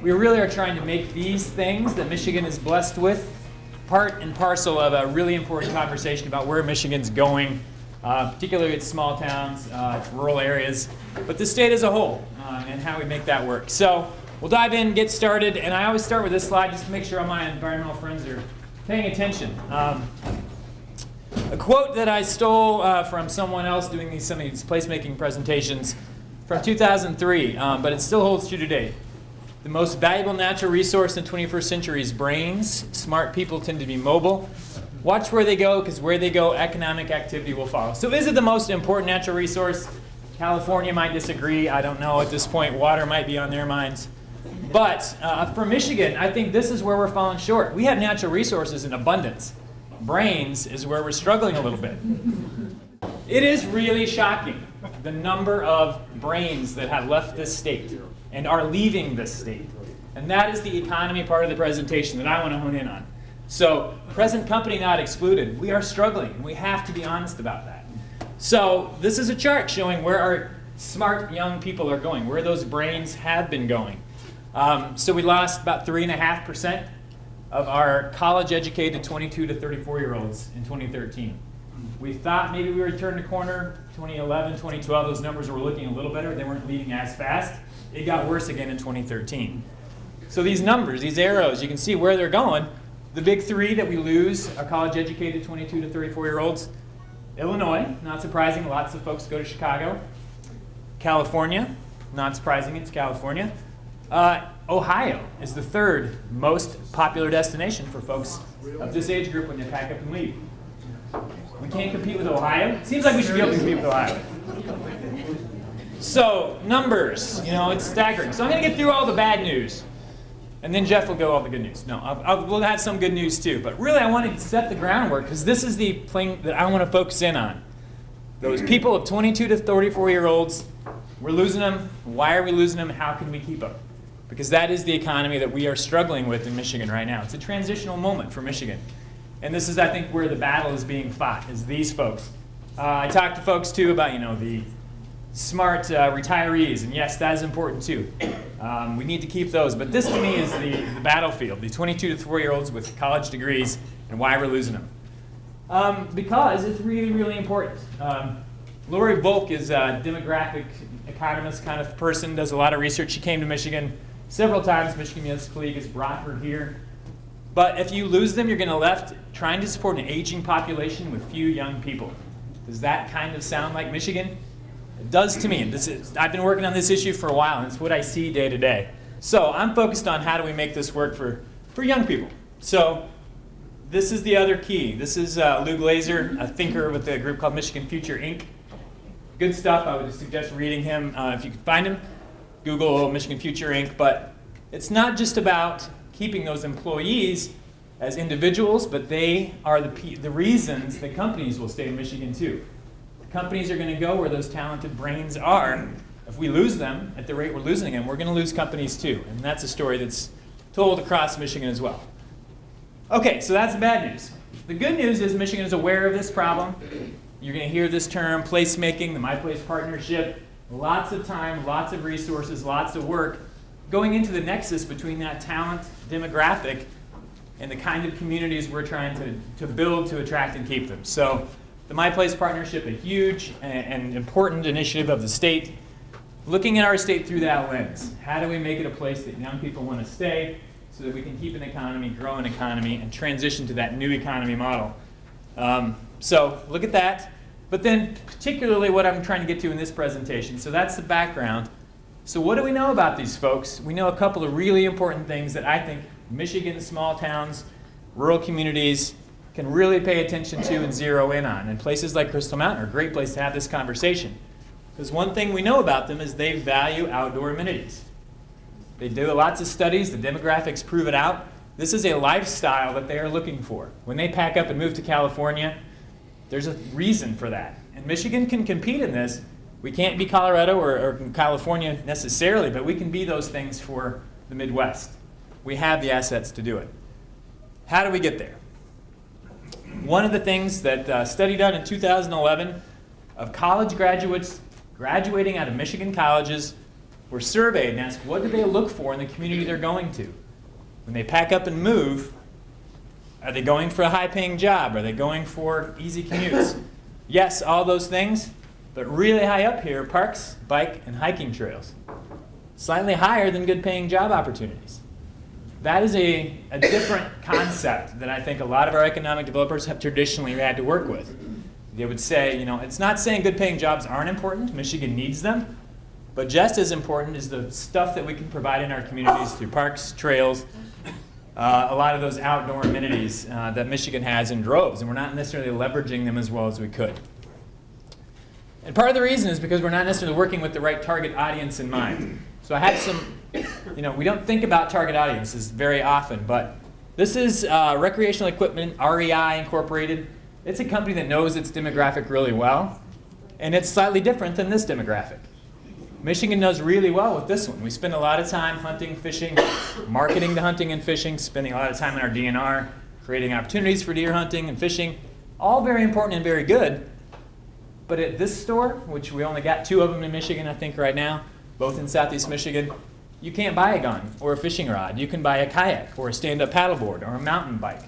we really are trying to make these things that Michigan is blessed with part and parcel of a really important conversation about where Michigan's going, particularly its small towns, its rural areas, but the state as a whole, and how we make that work. So we'll dive in, get started, and I always start with this slide just to make sure all my environmental friends are paying attention. A quote that I stole from someone else doing some of these placemaking presentations from 2003, but it still holds true today. The most valuable natural resource in the 21st century is brains. Smart people tend to be mobile. Watch where they go, because where they go, economic activity will follow. So is it the most important natural resource? California might disagree. I don't know at this point. Water might be on their minds. But for Michigan, I think this is where we're falling short. We have natural resources in abundance. Brains is where we're struggling a little bit. It is really shocking, the number of brains that have left this state and are leaving this state. And that is the economy part of the presentation that I want to hone in on. So, present company not excluded, we are struggling, and we have to be honest about that. So, this is a chart showing where our smart young people are going, where those brains have been going. So we lost about 3.5% of our college-educated 22 to 34-year-olds in 2013. We thought maybe we would turn the corner. 2011, 2012, those numbers were looking a little better. They weren't leaving as fast. It got worse again in 2013. So these numbers, these arrows, you can see where they're going. The big three that we lose are college-educated 22 to 34-year-olds. Illinois, not surprising, lots of folks go to Chicago. California, not surprising, it's California. Ohio is the third most popular destination for folks of this age group when they pack up and leave. We can't compete with Ohio. Seems like we should be able to compete with Ohio. So, numbers, it's staggering. So I'm going to get through all the bad news, and then Jeff will go all the good news. No, we'll have some good news too. But really, I want to set the groundwork, because this is the thing that I want to focus in on. Those people of 22 to 34-year-olds, we're losing them. Why are we losing them? How can we keep them? Because that is the economy that we are struggling with in Michigan right now. It's a transitional moment for Michigan. And this is, I think, where the battle is being fought, is these folks. I talked to folks, too, about, the smart retirees. And yes, that is important, too. We need to keep those. But this, to me, is the battlefield, the 22 to 34-year-olds with college degrees and why we're losing them. Because it's really, really important. Lori Volk is a demographic economist kind of person, does a lot of research. She came to Michigan several times. Michigan Municipal League has brought her here. But if you lose them, you're going to left trying to support an aging population with few young people. Does that kind of sound like Michigan? It does to me. I've been working on this issue for a while, and it's what I see day to day. So I'm focused on how do we make this work for young people. So this is the other key. This is Lou Glazer, a thinker with a group called Michigan Future, Inc. Good stuff. I would suggest reading him if you can find him. Google Michigan Future, Inc. But it's not just about keeping those employees as individuals, but they are the reasons that companies will stay in Michigan too. The companies are going to go where those talented brains are. If we lose them at the rate we're losing them, we're going to lose companies too. And that's a story that's told across Michigan as well. Okay, so that's the bad news. The good news is Michigan is aware of this problem. You're going to hear this term, placemaking, the My Place partnership. Lots of time, lots of resources, lots of work going into the nexus between that talent demographic and the kind of communities we're trying to build to attract and keep them. So the My Place partnership, a huge and important initiative of the state, looking at our state through that lens. How do we make it a place that young people want to stay so that we can keep an economy, grow an economy, and transition to that new economy model? So look at that. But then particularly what I'm trying to get to in this presentation. So that's the background. So what do we know about these folks? We know a couple of really important things that I think Michigan small towns, rural communities can really pay attention to and zero in on. And places like Crystal Mountain are a great place to have this conversation. Because one thing we know about them is they value outdoor amenities. They do lots of studies. The demographics prove it out. This is a lifestyle that they are looking for. When they pack up and move to California, there's a reason for that. And Michigan can compete in this. We can't be Colorado or California necessarily, but we can be those things for the Midwest. We have the assets to do it. How do we get there? One of the things that a study done in 2011 of college graduates graduating out of Michigan colleges were surveyed and asked, what do they look for in the community they're going to? When they pack up and move, are they going for a high-paying job? Are they going for easy commutes? Yes, all those things, but really high up here, parks, bike, and hiking trails. Slightly higher than good-paying job opportunities. That is a different concept that I think a lot of our economic developers have traditionally had to work with. They would say, it's not saying good-paying jobs aren't important. Michigan needs them. But just as important is the stuff that we can provide in our communities through parks, trails, a lot of those outdoor amenities that Michigan has in droves, and we're not necessarily leveraging them as well as we could. And part of the reason is because we're not necessarily working with the right target audience in mind. So I had some, we don't think about target audiences very often, but this is Recreational Equipment, REI Incorporated. It's a company that knows its demographic really well, and it's slightly different than this demographic. Michigan does really well with this one. We spend a lot of time hunting, fishing, marketing the hunting and fishing, spending a lot of time in our DNR, creating opportunities for deer hunting and fishing. All very important and very good. But at this store, which we only got 2 of them in Michigan, I think, right now, both in Southeast Michigan, you can't buy a gun or a fishing rod. You can buy a kayak or a stand-up paddleboard or a mountain bike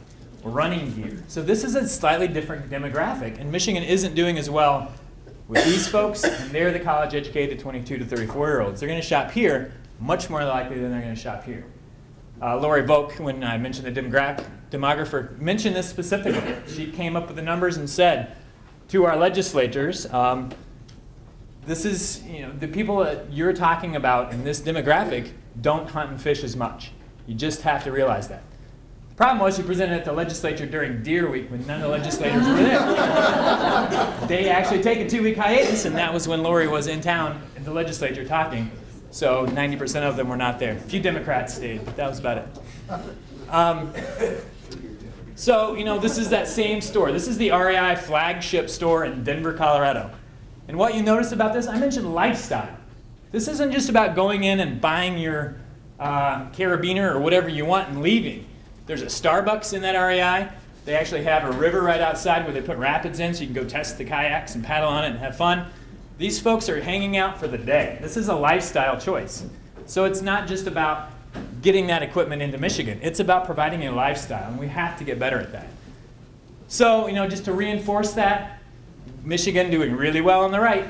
or running gear. So this is a slightly different demographic, and Michigan isn't doing as well with these folks, and they're the college-educated 22 to 34-year-olds. They're going to shop here much more likely than they're going to shop here. Lori Volk, when I mentioned the demographer, mentioned this specifically. She came up with the numbers and said to our legislators, this is, the people that you're talking about in this demographic don't hunt and fish as much. You just have to realize that. The problem was she presented at the legislature during Deer Week when none of the legislators were there. They actually take a 2-week hiatus, and that was when Lori was in town in the legislature talking. So 90% of them were not there. A few Democrats stayed, but that was about it. So, this is that same store. This is the REI flagship store in Denver, Colorado. And what you notice about this, I mentioned lifestyle. This isn't just about going in and buying your carabiner or whatever you want and leaving. There's a Starbucks in that REI. They actually have a river right outside where they put rapids in so you can go test the kayaks and paddle on it and have fun. These folks are hanging out for the day. This is a lifestyle choice. So it's not just about getting that equipment into Michigan. It's about providing a lifestyle, and we have to get better at that. So, just to reinforce that, Michigan doing really well on the right,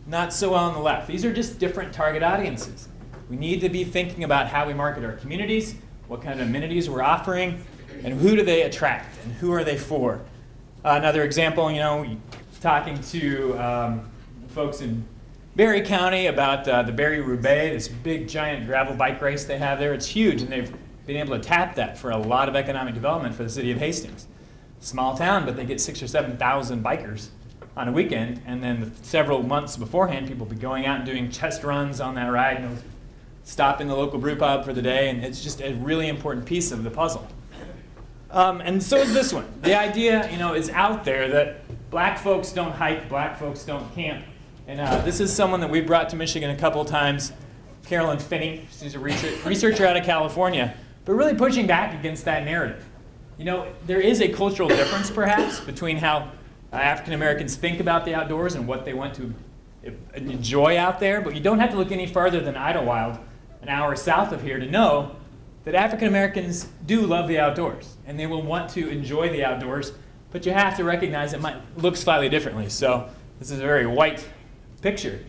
not so well on the left. These are just different target audiences. We need to be thinking about how we market our communities, what kind of amenities we're offering, and who do they attract, and who are they for. Another example, talking to folks in Berry County about the Berry Roubaix, this big giant gravel bike race they have there. It's huge, and they've been able to tap that for a lot of economic development for the city of Hastings. Small town, but they get 6,000 or 7,000 bikers on a weekend, and then several months beforehand, people will be going out and doing test runs on that ride, stop in the local brew pub for the day, and it's just a really important piece of the puzzle. And so is this one. The idea, is out there that black folks don't hike, black folks don't camp. And this is someone that we brought to Michigan a couple of times, Carolyn Finney. She's a researcher out of California, but really pushing back against that narrative. There is a cultural difference, perhaps, between how African Americans think about the outdoors and what they want to enjoy out there, but you don't have to look any farther than Idlewild, an hour south of here, to know that African Americans do love the outdoors, and they will want to enjoy the outdoors, but you have to recognize it might look slightly differently. So this is a very white picture.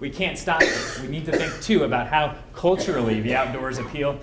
We can't stop it. We need to think, too, about how culturally the outdoors appeal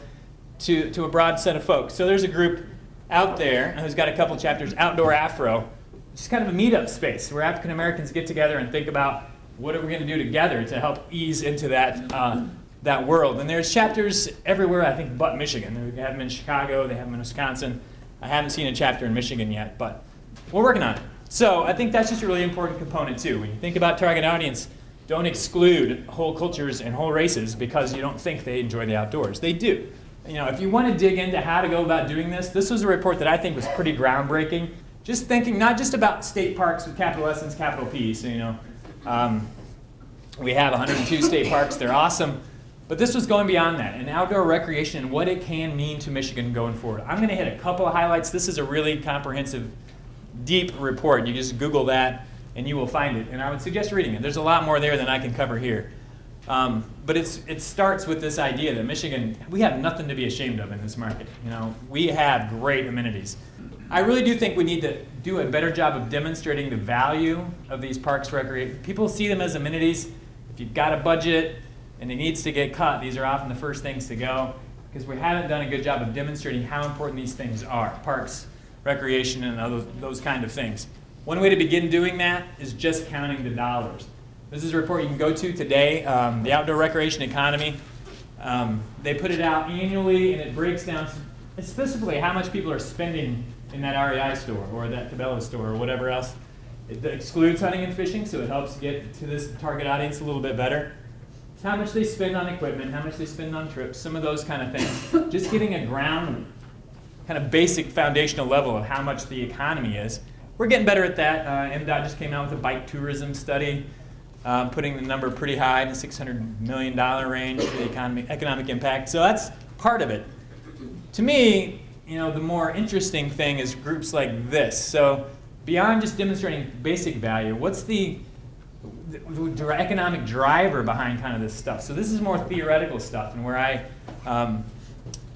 to a broad set of folks. So there's a group out there who's got a couple chapters, Outdoor Afro, which is kind of a meetup space where African Americans get together and think about what are we going to do together to help ease into that world. And there's chapters everywhere, I think, but Michigan. They have them in Chicago, they have them in Wisconsin. I haven't seen a chapter in Michigan yet, but we're working on it. So I think that's just a really important component, too. When you think about target audience, don't exclude whole cultures and whole races because you don't think they enjoy the outdoors. They do. If you want to dig into how to go about doing this, this was a report that I think was pretty groundbreaking. Just thinking not just about state parks with capital S and capital P. So, we have 102 state parks. They're awesome. But this was going beyond that, and outdoor recreation and what it can mean to Michigan going forward. I'm going to hit a couple of highlights. This is a really comprehensive, deep report. You just Google that, and you will find it. And I would suggest reading it. There's a lot more there than I can cover here. But it starts with this idea that Michigan, we have nothing to be ashamed of in this market. We have great amenities. I really do think we need to do a better job of demonstrating the value of these parks recreation. People see them as amenities. If you've got a budget and it needs to get cut, these are often the first things to go, because we haven't done a good job of demonstrating how important these things are, parks, recreation, and those kind of things. One way to begin doing that is just counting the dollars. This is a report you can go to today, the Outdoor Recreation Economy. They put it out annually, and it breaks down specifically how much people are spending in that REI store or that Cabela store or whatever else. It excludes hunting and fishing, so it helps get to this target audience a little bit better. It's how much they spend on equipment, how much they spend on trips, some of those kind of things. Just getting a ground, kind of basic foundational level of how much the economy is. We're getting better at that. MDOT just came out with a bike tourism study, putting the number pretty high in the $600 million range for the economic impact. So that's part of it. To me, the more interesting thing is groups like this. So beyond just demonstrating basic value, what's the economic driver behind kind of this stuff? So this is more theoretical stuff, and where I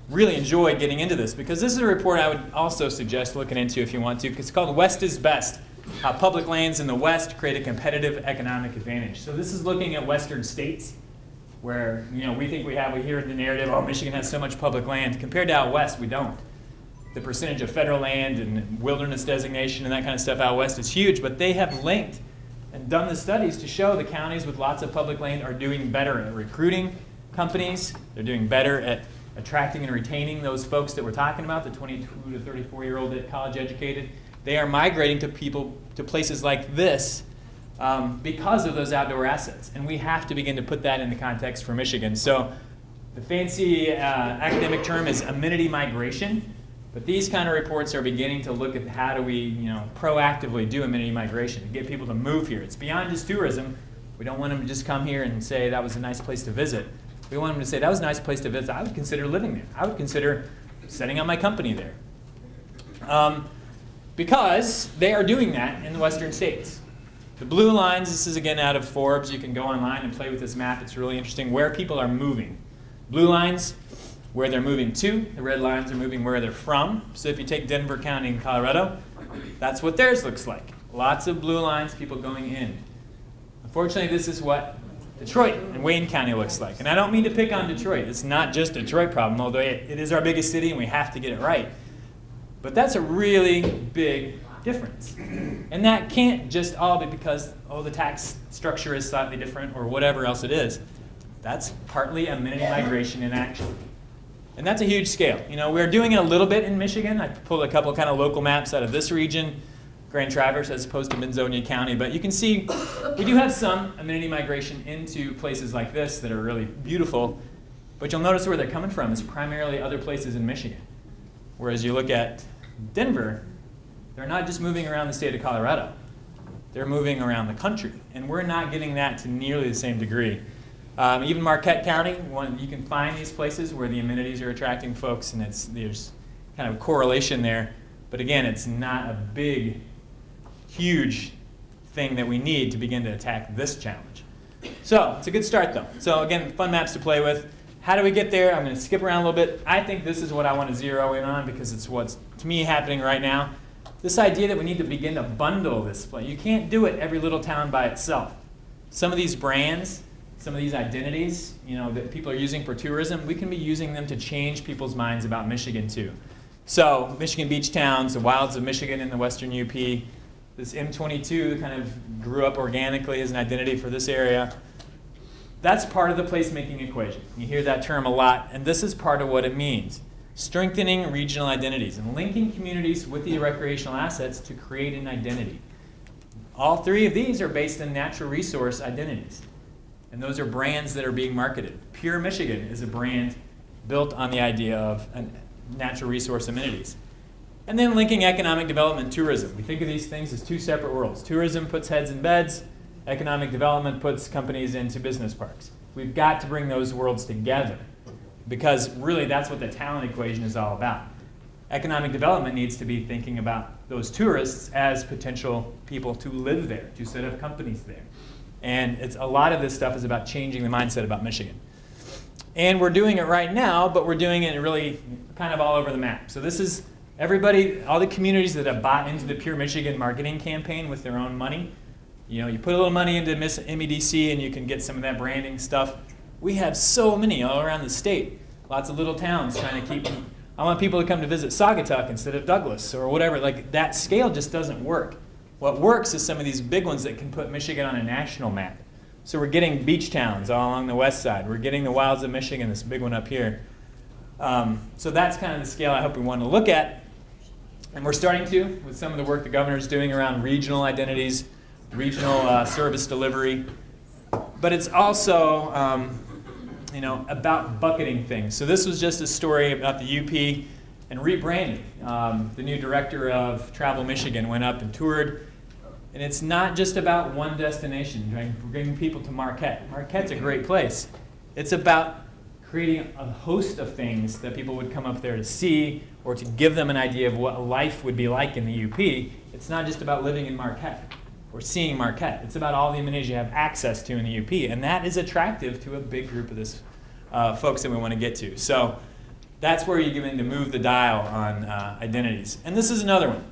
really enjoy getting into this, because this is a report I would also suggest looking into if you want to. It's called West is Best, How Public Lands in the West Create a Competitive Economic Advantage. So this is looking at Western states where we think we hear the narrative, oh, Michigan has so much public land. Compared to out west, we don't. The percentage of federal land and wilderness designation and that kind of stuff out west is huge, but they have linked and done the studies to show the counties with lots of public land are doing better at recruiting companies. They're doing better at attracting and retaining those folks that we're talking about, the 22 to 34-year-old college educated. They are migrating to places like this because of those outdoor assets. And we have to begin to put that into context for Michigan. So the fancy academic term is amenity migration. But these kind of reports are beginning to look at how do we proactively do amenity migration to get people to move here. It's beyond just tourism. We don't want them to just come here and say that was a nice place to visit. We want them to say that was a nice place to visit. I would consider living there. I would consider setting up my company there. Because they are doing that in the western states. The blue lines, this is again out of Forbes. You can go online and play with this map. It's really interesting where people are moving. Blue lines, where they're moving to. The red lines are moving where they're from. So if you take Denver County in Colorado, that's what theirs looks like. Lots of blue lines, people going in. Unfortunately, this is what Detroit and Wayne County looks like. And I don't mean to pick on Detroit. It's not just a Detroit problem, although it is our biggest city and we have to get it right. But that's a really big difference. And that can't just all be because, the tax structure is slightly different or whatever else it is. That's partly amenity migration in action. And that's a huge scale. We're doing it a little bit in Michigan. I pulled a couple kind of local maps out of this region, Grand Traverse as opposed to Benzonia County. But you can see we do have some amenity migration into places like this that are really beautiful. But you'll notice where they're coming from is primarily other places in Michigan. Whereas you look at Denver, they're not just moving around the state of Colorado. They're moving around the country. And we're not getting that to nearly the same degree. Even Marquette County, you can find these places where the amenities are attracting folks, and there's kind of a correlation there. But again, it's not a big, huge thing that we need to begin to attack this challenge. So it's a good start, though. So again, fun maps to play with. How do we get there? I'm going to skip around a little bit. I think this is what I want to zero in on because it's what's, to me, happening right now. This idea that we need to begin to bundle this play. You can't do it every little town by itself. Some of these brands, some of these identities, that people are using for tourism, we can be using them to change people's minds about Michigan too. So Michigan beach towns, the wilds of Michigan in the western UP, this M22 kind of grew up organically as an identity for this area. That's part of the placemaking equation. You hear that term a lot, and this is part of what it means. Strengthening regional identities and linking communities with the recreational assets to create an identity. All three of these are based on natural resource identities. And those are brands that are being marketed. Pure Michigan is a brand built on the idea of natural resource amenities. And then linking economic development and tourism. We think of these things as two separate worlds. Tourism puts heads in beds. Economic development puts companies into business parks. We've got to bring those worlds together because really that's what the talent equation is all about. Economic development needs to be thinking about those tourists as potential people to live there, to set up companies there. And a lot of this stuff is about changing the mindset about Michigan. And we're doing it right now, but we're doing it really kind of all over the map. So this is everybody, all the communities that have bought into the Pure Michigan marketing campaign with their own money. You know, you put a little money into MEDC and you can get some of that branding stuff. We have so many all around the state. Lots of little towns trying to keep, I want people to come to visit Saugatuck instead of Douglas or whatever. Like, that scale just doesn't work. What works is some of these big ones that can put Michigan on a national map. So we're getting beach towns all along the west side. We're getting the wilds of Michigan, this big one up here. So that's kind of the scale I hope we want to look at. And we're starting to, with some of the work the governor's doing around regional identities, regional service delivery. But it's also about bucketing things. So this was just a story about the UP and rebranding. The new director of Travel Michigan went up and toured. And it's not just about one destination, bringing people to Marquette. Marquette's a great place. It's about creating a host of things that people would come up there to see or to give them an idea of what life would be like in the UP. It's not just about living in Marquette or seeing Marquette. It's about all the amenities you have access to in the UP. And that is attractive to a big group of this folks that we want to get to. So that's where you begin to move the dial on identities. And this is another one.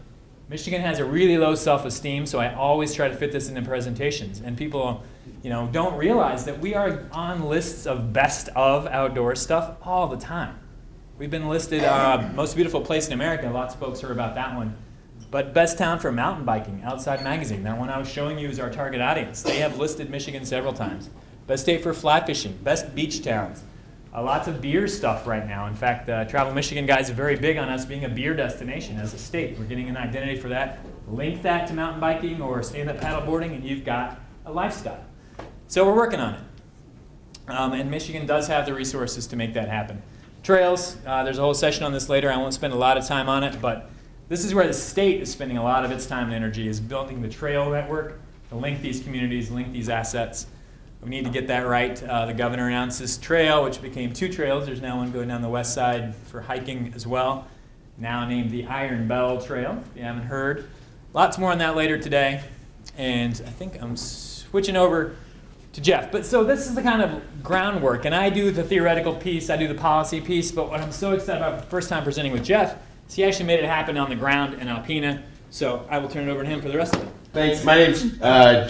Michigan has a really low self-esteem, so I always try to fit this into presentations. And people, don't realize that we are on lists of best of outdoor stuff all the time. We've been listed most beautiful place in America. Lots of folks heard about that one. But best town for mountain biking, Outside Magazine. That one I was showing you is our target audience. They have listed Michigan several times. Best state for fly fishing, best beach towns. Lots of beer stuff right now. In fact, Travel Michigan guys are very big on us being a beer destination as a state. We're getting an identity for that. Link that to mountain biking or stand-up paddleboarding, and you've got a lifestyle. So we're working on it. And Michigan does have the resources to make that happen. Trails, there's a whole session on this later. I won't spend a lot of time on it, but this is where the state is spending a lot of its time and energy, is building the trail network to link these communities, link these assets. We need to get that right. The governor announced this trail, which became 2 trails. There's now one going down the west side for hiking as well, now named the Iron Bell Trail, if you haven't heard. Lots more on that later today. And I think I'm switching over to Jeff. But so this is the kind of groundwork. And I do the theoretical piece, I do the policy piece. But what I'm so excited about the first time presenting with Jeff is he actually made it happen on the ground in Alpena. So I will turn it over to him for the rest of it. Thanks. My name's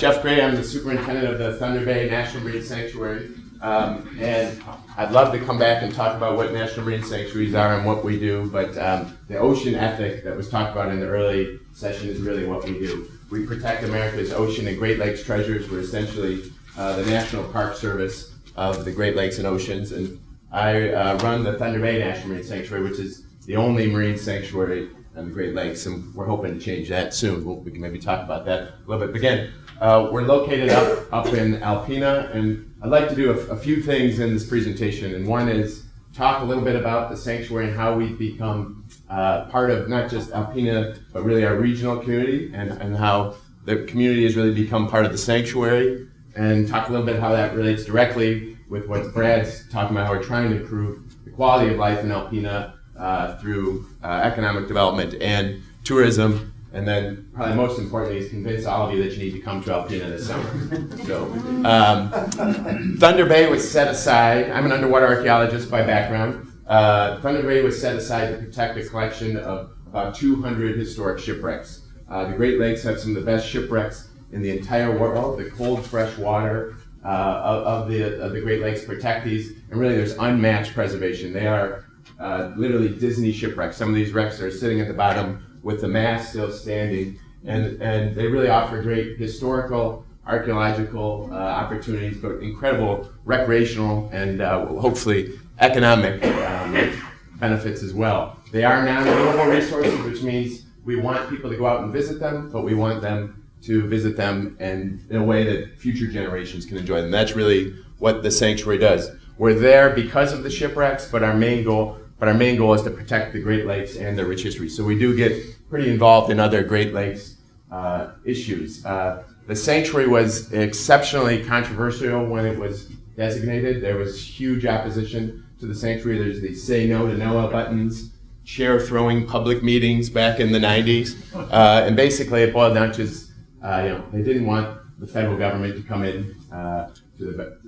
Jeff Gray. I'm the superintendent of the Thunder Bay National Marine Sanctuary. And I'd love to come back and talk about what National Marine Sanctuaries are and what we do. But the ocean ethic that was talked about in the early session is really what we do. We protect America's ocean and Great Lakes treasures. We're essentially the National Park Service of the Great Lakes and Oceans. And I run the Thunder Bay National Marine Sanctuary, which is the only marine sanctuary on the Great Lakes, and we're hoping to change that soon. We can maybe talk about that a little bit. But again, we're located up in Alpena, and I'd like to do a few things in this presentation. And one is talk a little bit about the sanctuary and how we've become part of not just Alpena, but really our regional community, and how the community has really become part of the sanctuary, and talk a little bit how that relates directly with what Brad's talking about, how we're trying to improve the quality of life in Alpena through economic development and tourism, and then probably most importantly is convince all of you that you need to come to Alpena this summer. So, Thunder Bay was set aside. I'm an underwater archaeologist by background. Thunder Bay was set aside to protect a collection of about 200 historic shipwrecks. The Great Lakes have some of the best shipwrecks in the entire world. The cold, fresh water of the Great Lakes protect these, and really there's unmatched preservation. They are literally Disney shipwrecks. Some of these wrecks are sitting at the bottom with the mast still standing, and they really offer great historical, archaeological opportunities, but incredible recreational and hopefully economic benefits as well. They are non-renewable resources, which means we want people to go out and visit them, but we want them to visit them in a way that future generations can enjoy them. That's really what the sanctuary does. We're there because of the shipwrecks, but our main goal is to protect the Great Lakes and their rich history. So we do get pretty involved in other Great Lakes issues. The sanctuary was exceptionally controversial when it was designated. There was huge opposition to the sanctuary. There's the say no to NOAA buttons, chair throwing public meetings back in the 90s. And basically it boiled down to they didn't want the federal government to come in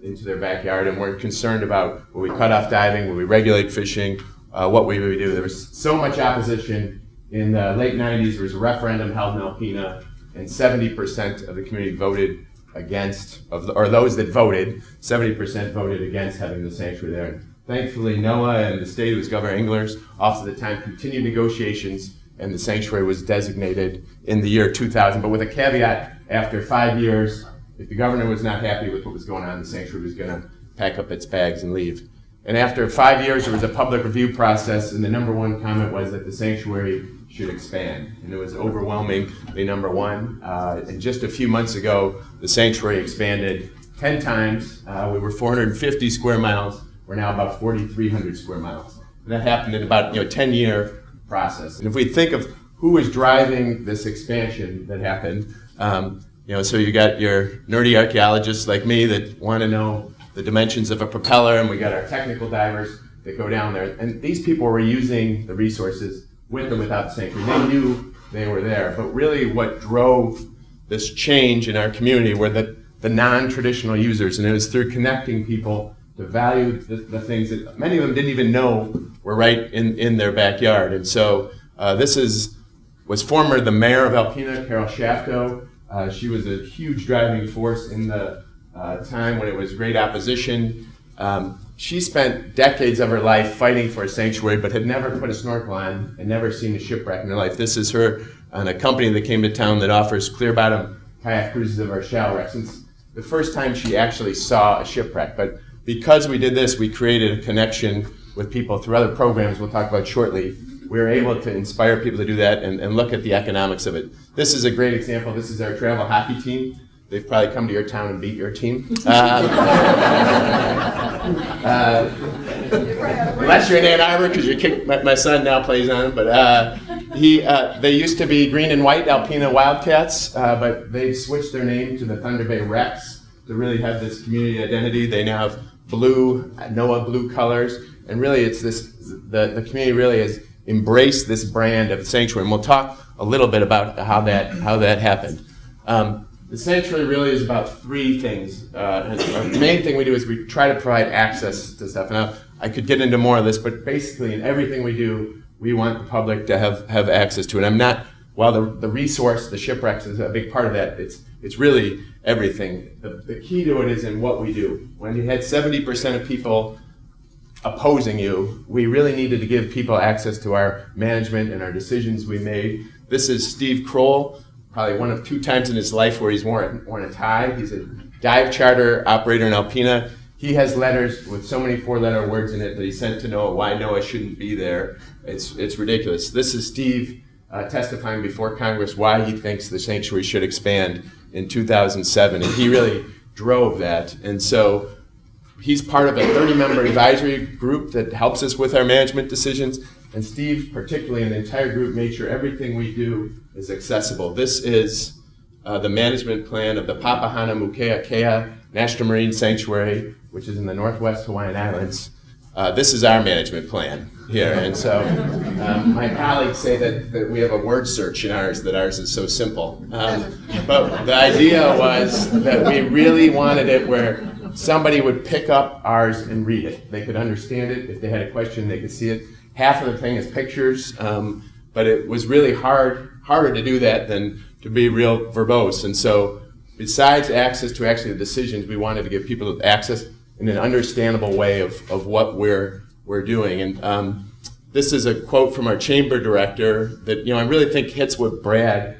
into their backyard, and we're concerned about will we cut off diving, will we regulate fishing, what we would do. There was so much opposition. In the late 90s, there was a referendum held in Alpena, and 70% of the community voted against, or those that voted, 70% voted against having the sanctuary there. And thankfully, NOAA and the state, it was Governor Engler's office at the time, continued negotiations, and the sanctuary was designated in the year 2000, but with a caveat: after 5 years, if the governor was not happy with what was going on, the sanctuary was going to pack up its bags and leave. And after 5 years, there was a public review process, and the number one comment was that the sanctuary should expand. And it was overwhelmingly number one. And just a few months ago, the sanctuary expanded 10 times. We were 450 square miles. We're now about 4,300 square miles. And that happened in about 10-year process. And if we think of who was driving this expansion that happened, so you got your nerdy archaeologists like me that want to know the dimensions of a propeller, and we got our technical divers that go down there. And these people were using the resources with or without the sanctuary. They knew they were there. But really what drove this change in our community were the non-traditional users. And it was through connecting people to value the things that many of them didn't even know were right in their backyard. And so this was former the mayor of Alpena, Carol Shafto. She was a huge driving force in the time when it was great opposition. She spent decades of her life fighting for a sanctuary, but had never put a snorkel on and never seen a shipwreck in her life. This is her on a company that came to town that offers clear bottom kayak cruises of our shallow wrecks. It's the first time she actually saw a shipwreck. But because we did this, we created a connection with people through other programs we'll talk about shortly. We were able to inspire people to do that and look at the economics of it. This is a great example. This is our travel hockey team. They've probably come to your town and beat your team. Unless you're in Ann Arbor, because you kicked my son now plays on it. But they used to be green and white Alpena Wildcats, but they switched their name to the Thunder Bay Rex to really have this community identity. They now have blue, NOAA blue colors, and really it's this. The community really has embraced this brand of the sanctuary, and we'll talk a little bit about how that happened. The sanctuary really is about three things. The main thing we do is we try to provide access to stuff. Now, I could get into more of this, but basically in everything we do, we want the public to have access to it. While the resource, the shipwrecks, is a big part of that, it's really everything. The key to it is in what we do. When you had 70% of people opposing you, we really needed to give people access to our management and our decisions we made. This is Steve Kroll, probably one of 2 times in his life where he's worn a tie. He's a dive charter operator in Alpena. He has letters with so many 4-letter words in it that he sent to NOAA why NOAA shouldn't be there. It's ridiculous. This is Steve testifying before Congress why he thinks the sanctuary should expand in 2007, and he really drove that. And so he's part of a 30-member advisory group that helps us with our management decisions. And Steve, particularly, and the entire group, made sure everything we do is accessible. This is the management plan of the Papahanaumokuakea National Marine Sanctuary, which is in the Northwest Hawaiian Islands. This is our management plan here. And so my colleagues say that we have a word search in ours, that ours is so simple. But the idea was that we really wanted it where somebody would pick up ours and read it. They could understand it. If they had a question, they could see it. Half of the thing is pictures, but it was really harder to do that than to be real verbose. And so besides access to actually the decisions, we wanted to give people access in an understandable way of what we're doing. And this is a quote from our chamber director that I really think hits what Brad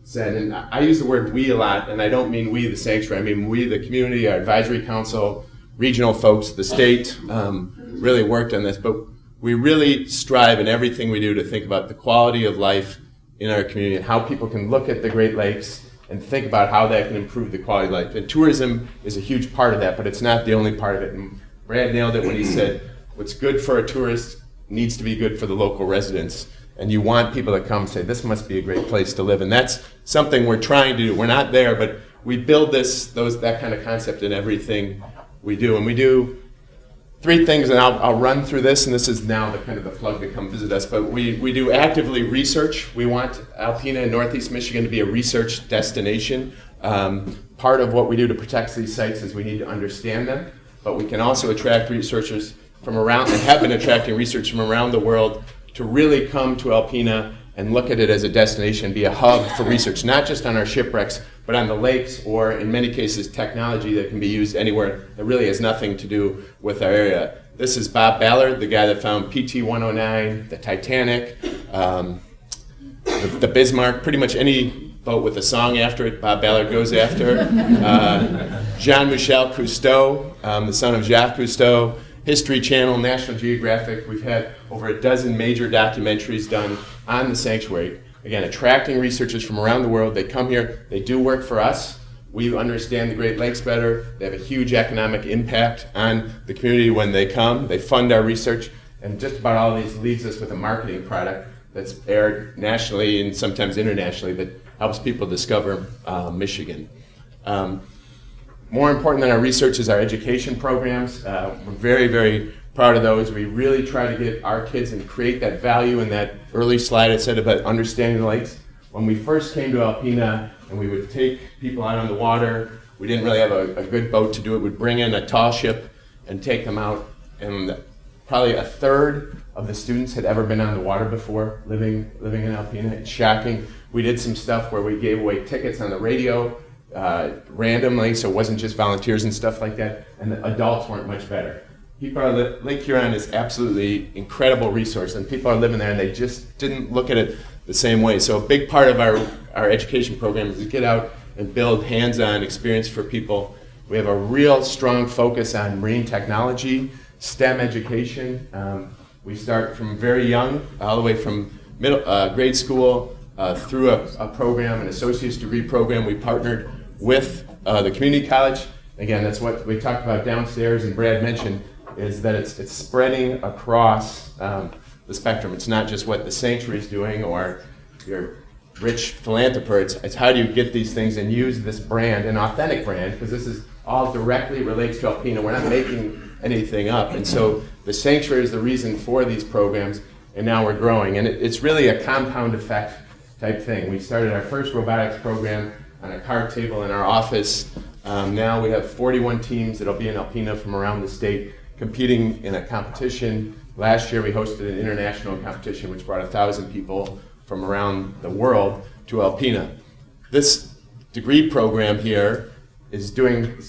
said. And I use the word we a lot, and I don't mean we, the sanctuary. I mean we, the community, our advisory council, regional folks, the state really worked on this. But we really strive in everything we do to think about the quality of life in our community and how people can look at the Great Lakes and think about how that can improve the quality of life. And tourism is a huge part of that, but it's not the only part of it. And Brad nailed it when he said, what's good for a tourist needs to be good for the local residents. And you want people to come and say, this must be a great place to live. And that's something we're trying to do. We're not there, but we build that kind of concept in everything we do. And we do 3 things, and I'll run through this, and this is now the plug to come visit us. But we do actively research. We want Alpena in Northeast Michigan to be a research destination. part of what we do to protect these sites is we need to understand them, but we can also attract researchers from around, and have been attracting research from around the world to really come to Alpena and look at it as a destination, be a hub for research, not just on our shipwrecks, but on the lakes, or in many cases, technology that can be used anywhere that really has nothing to do with our area. This is Bob Ballard, the guy that found PT-109, the Titanic, the Bismarck, pretty much any boat with a song after it, Bob Ballard goes after. Jean-Michel Cousteau, the son of Jacques Cousteau, History Channel, National Geographic. We've had over a dozen major documentaries done on the sanctuary. Again, attracting researchers from around the world. They come here, they do work for us. We understand the Great Lakes better. They have a huge economic impact on the community when they come. They fund our research, and just about all of these leaves us with a marketing product that's aired nationally and sometimes internationally that helps people discover Michigan. More important than our research is our education programs. We're very, very proud of those. We really try to get our kids and create that value in that early slide I said about understanding the lakes. When we first came to Alpena and we would take people out on the water, we didn't really have a good boat to do it. We'd bring in a tall ship and take them out, and probably a third of the students had ever been on the water before living in Alpena. It's shocking. We did some stuff where we gave away tickets on the radio randomly, so it wasn't just volunteers and stuff like that, and the adults weren't much better. Lake Huron is absolutely incredible resource, and people are living there and they just didn't look at it the same way. So a big part of our education program is to get out and build hands-on experience for people. We have a real strong focus on marine technology, STEM education. We start from very young, all the way from grade school through a program, an associate's degree program. We partnered with the community college. Again, that's what we talked about downstairs, and Brad mentioned, is that it's spreading across the spectrum. It's not just what the sanctuary is doing or your rich philanthropist. It's how do you get these things and use this brand, an authentic brand, because this is all directly relates to Alpena. We're not making anything up. And so the sanctuary is the reason for these programs, and now we're growing. And it's really a compound effect type thing. We started our first robotics program on a card table in our office. Now we have 41 teams that'll be in Alpena from around the state competing in a competition. Last year we hosted an international competition which brought 1,000 people from around the world to Alpena. This degree program here is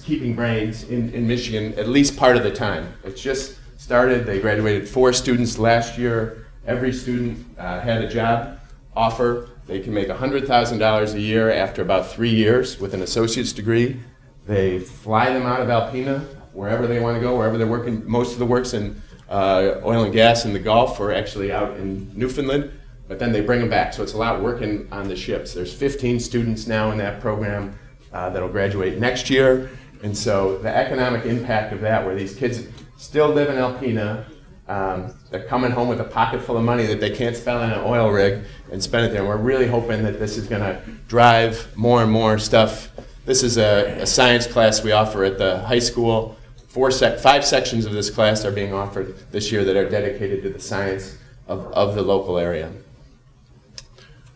keeping brains in Michigan at least part of the time. It's just started. They graduated 4 students last year. Every student had a job offer. They can make $100,000 a year after about 3 years with an associate's degree. They fly them out of Alpena wherever they want to go, wherever they're working. Most of the work's in oil and gas in the Gulf, or actually out in Newfoundland, but then they bring them back. So it's a lot working on the ships. There's 15 students now in that program that'll graduate next year. And so the economic impact of that, where these kids still live in Alpena, they're coming home with a pocket full of money that they can't spend on an oil rig and spend it there. And we're really hoping that this is going to drive more and more stuff. This is a science class we offer at the high school. 5 sections of this class are being offered this year that are dedicated to the science of the local area.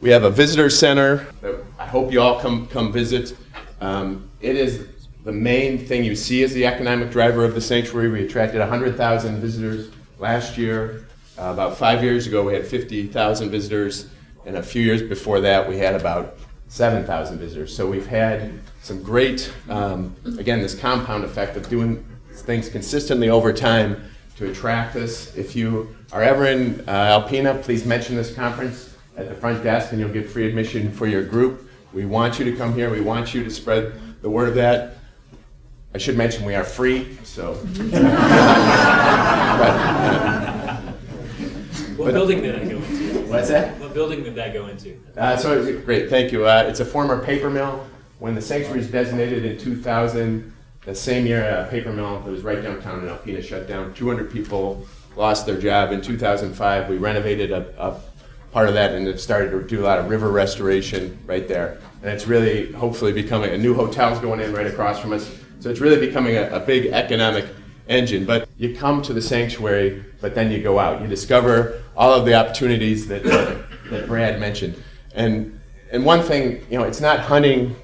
We have a visitor center that I hope you all come visit. It is the main thing you see as the economic driver of the sanctuary. We attracted 100,000 visitors last year. About 5 years ago, we had 50,000 visitors, and a few years before that, we had about 7,000 visitors. So we've had some great, again, this compound effect of doing things consistently over time to attract us. If you are ever in Alpena, please mention this conference at the front desk, and you'll get free admission for your group. We want you to come here. We want you to spread the word of that. I should mention we are free, so. What building did that go into? What's that? What building did that go into? Great, thank you. It's a former paper mill. When the sanctuary was designated in 2000, the same year a paper mill that was right downtown in Alpena shut down. 200 people lost their job. In 2005, we renovated a part of that and have started to do a lot of river restoration right there. And it's really hopefully becoming, a new hotel's going in right across from us. So it's really becoming a big economic engine. But you come to the sanctuary, but then you go out. You discover all of the opportunities that Brad mentioned. And one thing, it's not hunting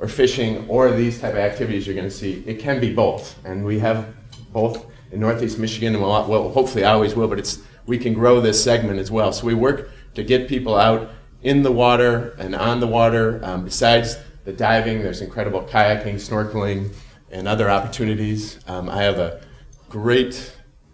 or fishing or these type of activities you're going to see. It can be both, and we have both in Northeast Michigan, and well, hopefully always will, but we can grow this segment as well. So we work to get people out in the water and on the water. Besides the diving, there's incredible kayaking, snorkeling, and other opportunities. I have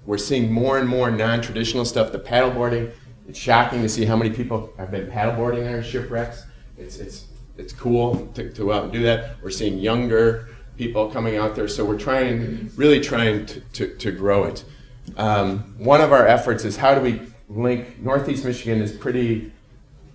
we're seeing more and more non-traditional stuff. The paddleboarding, it's shocking to see how many people have been paddleboarding on our shipwrecks. It's cool to go out and do that. We're seeing younger people coming out there, so we're really trying to grow it. One of our efforts is how do we link, Northeast Michigan is pretty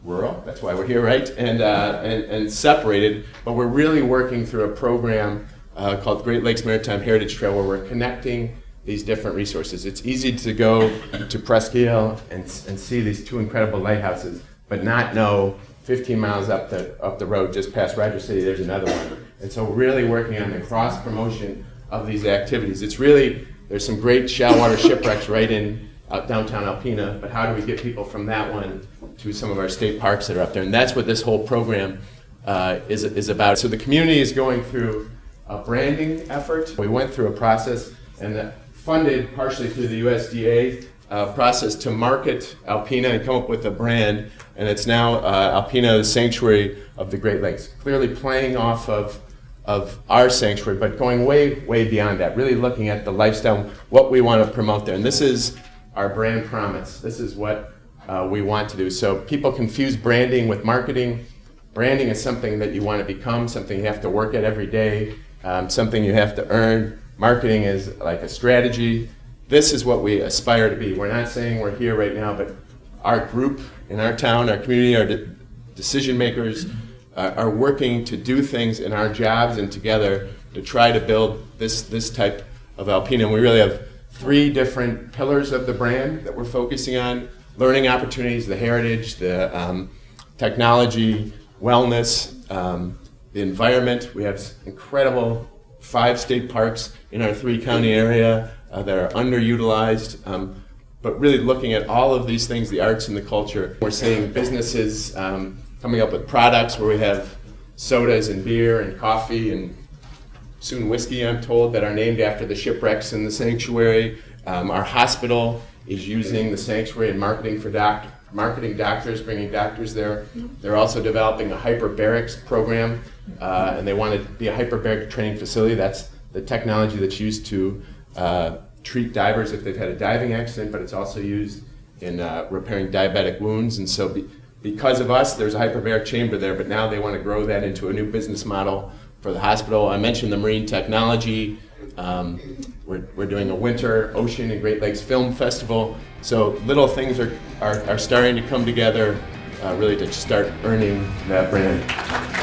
rural, that's why we're here, right? And separated, but we're really working through a program called Great Lakes Maritime Heritage Trail, where we're connecting these different resources. It's easy to go to Presque Isle and see these two incredible lighthouses, but not know 15 miles up the road, just past Rogers City, there's another one. And so we're really working on the cross promotion of these activities. There's some great shallow water shipwrecks right in downtown Alpena, but how do we get people from that one to some of our state parks that are up there? And that's what this whole program is about. So the community is going through a branding effort. We went through a process and funded partially through the USDA process to market Alpena and come up with a brand, and it's now Alpena, the sanctuary of the Great Lakes. Clearly playing off of our sanctuary, but going way, way beyond that, really looking at the lifestyle, what we want to promote there. And this is our brand promise. This is what we want to do. So people confuse branding with marketing. Branding is something that you want to become, something you have to work at every day, something you have to earn. Marketing is like a strategy. This is what we aspire to be. We're not saying we're here right now, but our group in our town, our community, our decision makers are working to do things in our jobs and together to try to build this type of Alpena. And we really have 3 different pillars of the brand that we're focusing on: learning opportunities, the heritage, the technology, wellness, the environment. We have incredible 5 state parks in our 3-county area that are underutilized, but really looking at all of these things, the arts and the culture. We're seeing businesses coming up with products where we have sodas and beer and coffee and soon whiskey, I'm told, that are named after the shipwrecks in the sanctuary. Our hospital is using the sanctuary and marketing doctors, bringing doctors there. They're also developing a hyperbarics program, and they want to be a hyperbaric training facility. That's the technology that's used to treat divers if they've had a diving accident, but it's also used in repairing diabetic wounds. And so because of us, there's a hyperbaric chamber there, but now they want to grow that into a new business model for the hospital. I mentioned the marine technology. We're doing a winter ocean and Great Lakes Film Festival. So little things are starting to come together really to start earning that brand.